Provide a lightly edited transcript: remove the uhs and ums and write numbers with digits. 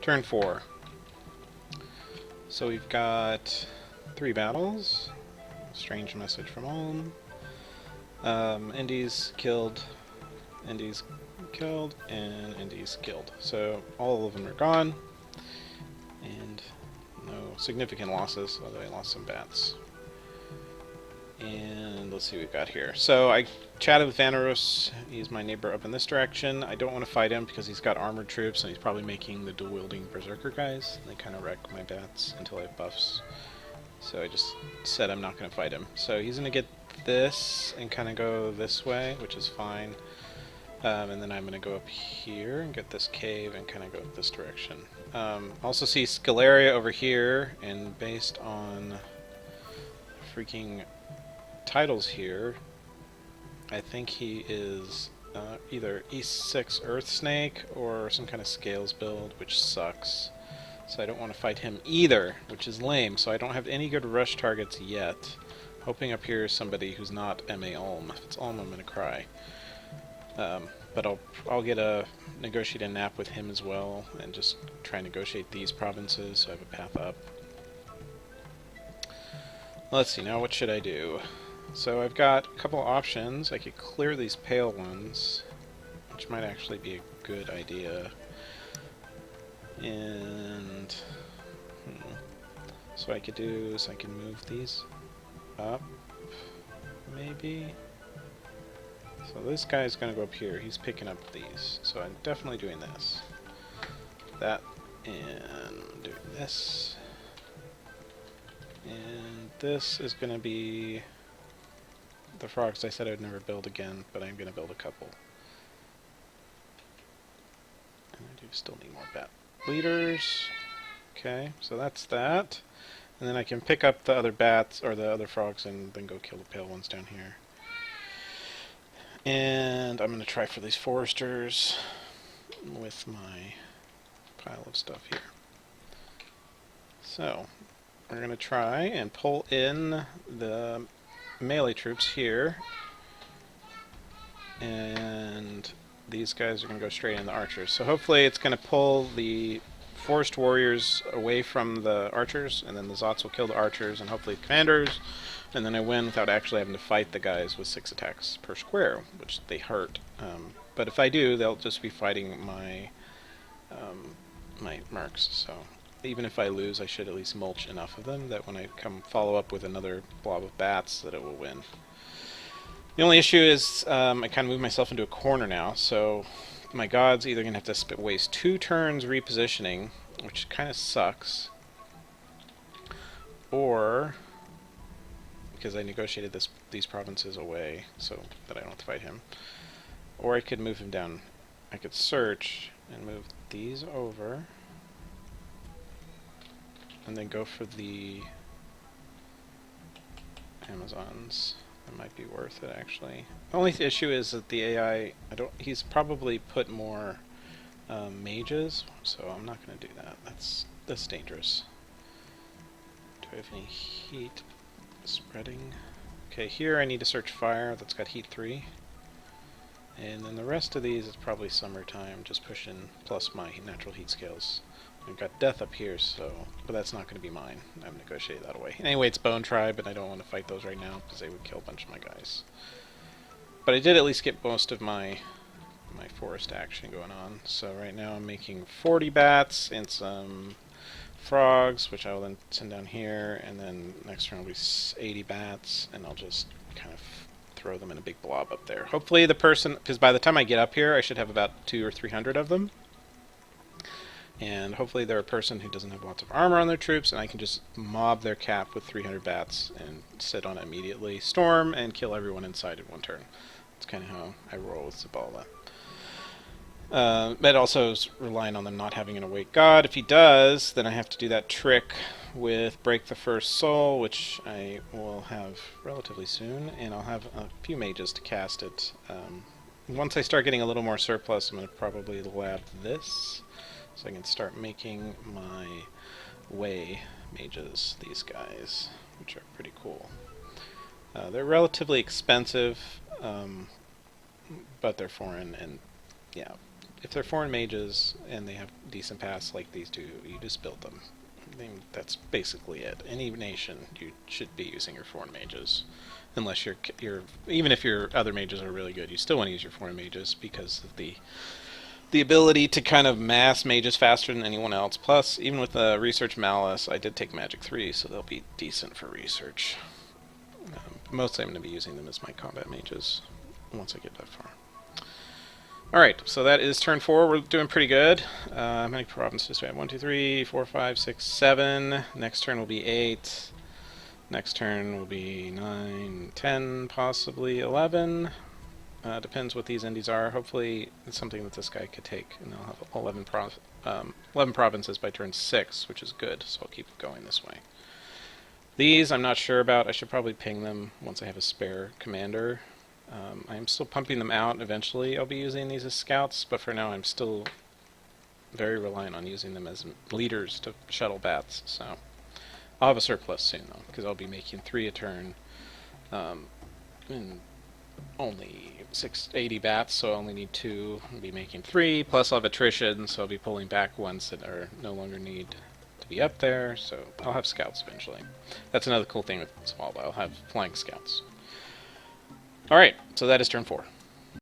Turn 4. So we've got 3 battles. Strange message from home. Indy's killed, Indy's killed, and Indy's killed. So all of them are gone, and no significant losses, although I lost some bats. And let's see what we've got here. So I chatted with Vanaros. He's my neighbor up in this direction. I don't want to fight him because he's got armored troops and he's probably making the dual-wielding berserker guys. They kind of wreck my bats until I have buffs. So I just said I'm not going to fight him. So he's going to get this and kind of go this way, which is fine. And then I'm going to go up here and get this cave and kind of go this direction. Also see Scalaria over here, and based on freaking titles here, I think he is either E6 Earth Snake or some kind of scales build, which sucks. So I don't want to fight him either, which is lame. So I don't have any good rush targets yet. Hoping up here is somebody who's not MA Ulm. If it's Ulm, I'm going to cry. But I'll get a negotiate a nap with him as well, and just try and negotiate these provinces so I have a path up. Let's see, now what should I do? So I've got a couple options. I could clear these pale ones, which might actually be a good idea. And so I could do is I can move these up, maybe. So this guy's gonna go up here. He's picking up these, so I'm definitely doing this, that, and doing this. And this is gonna be the frogs I said I would never build again, but I'm gonna build a couple. And I do still need more bat leaders. Okay, so that's that. And then I can pick up the other bats, or the other frogs, and then go kill the pale ones down here. And I'm going to try for these foresters with my pile of stuff here. So, we're going to try and pull in the melee troops here. And these guys are going to go straight in the archers. So hopefully it's going to pull the forest warriors away from the archers, and then the Zots will kill the archers, and hopefully the commanders, and then I win without actually having to fight the guys with 6 attacks per square, which they hurt. But if I do, they'll just be fighting my my mercs. So even if I lose, I should at least mulch enough of them that when I come follow up with another blob of bats, that it will win. The only issue is I kind of moved myself into a corner now, so my god's either going to have to waste 2 turns repositioning, which kind of sucks, or because I negotiated these provinces away so that I don't have to fight him, or I could move him down. I could search and move these over and then go for the Amazons. That might be worth it, actually. The only issue is that the AI, he's probably put more mages, so I'm not going to do that. That's dangerous. Do I have any heat spreading? Okay, here I need to search fire. That's got heat 3. And then the rest of these is probably summertime, just pushing plus my natural heat scales. We've got death up here, but that's not going to be mine. I'm negotiating that away. Anyway, it's Bone Tribe, and I don't want to fight those right now because they would kill a bunch of my guys. But I did at least get most of my forest action going on. So right now I'm making 40 bats and some frogs, which I will then send down here, and then next turn will be 80 bats, and I'll just kind of throw them in a big blob up there. Hopefully the person, because by the time I get up here, I should have about 200 or 300 of them. And hopefully they're a person who doesn't have lots of armor on their troops, and I can just mob their cap with 300 bats and sit on it immediately, storm, and kill everyone inside in 1 turn. That's kind of how I roll with Zabala. But also is relying on them not having an awake god. If he does, then I have to do that trick with Break the First Soul, which I will have relatively soon, and I'll have a few mages to cast it. Once I start getting a little more surplus, I'm going to probably lab this, so I can start making my way mages, these guys, which are pretty cool. They're relatively expensive, but they're foreign, and yeah, if they're foreign mages and they have decent paths like these do, you just build them. I mean, that's basically it. Any nation, you should be using your foreign mages. Unless even if your other mages are really good, you still want to use your foreign mages because of the ability to kind of mass mages faster than anyone else. Plus, even with the Research Malice, I did take Magic 3, so they'll be decent for research. Mostly I'm going to be using them as my combat mages once I get that far. Alright, so that is turn 4. We're doing pretty good. How many provinces do we have? 1, 2, 3, 4, 5, 6, 7. Next turn will be 8. Next turn will be 9, 10, possibly 11. Depends what these indies are. Hopefully it's something that this guy could take, and I'll have 11 provinces by turn 6, which is good, so I'll keep going this way. These I'm not sure about. I should probably ping them once I have a spare commander. I'm still pumping them out. Eventually I'll be using these as scouts, but for now I'm still very reliant on using them as leaders to shuttle bats. So I'll have a surplus soon, though, because I'll be making 3 a turn. And only 80 bats, so I only need 2. I'll be making 3, plus I'll have attrition, so I'll be pulling back ones that are no longer need to be up there, so I'll have scouts eventually. That's another cool thing with Small, I'll have flying scouts. Alright, so that is turn 4.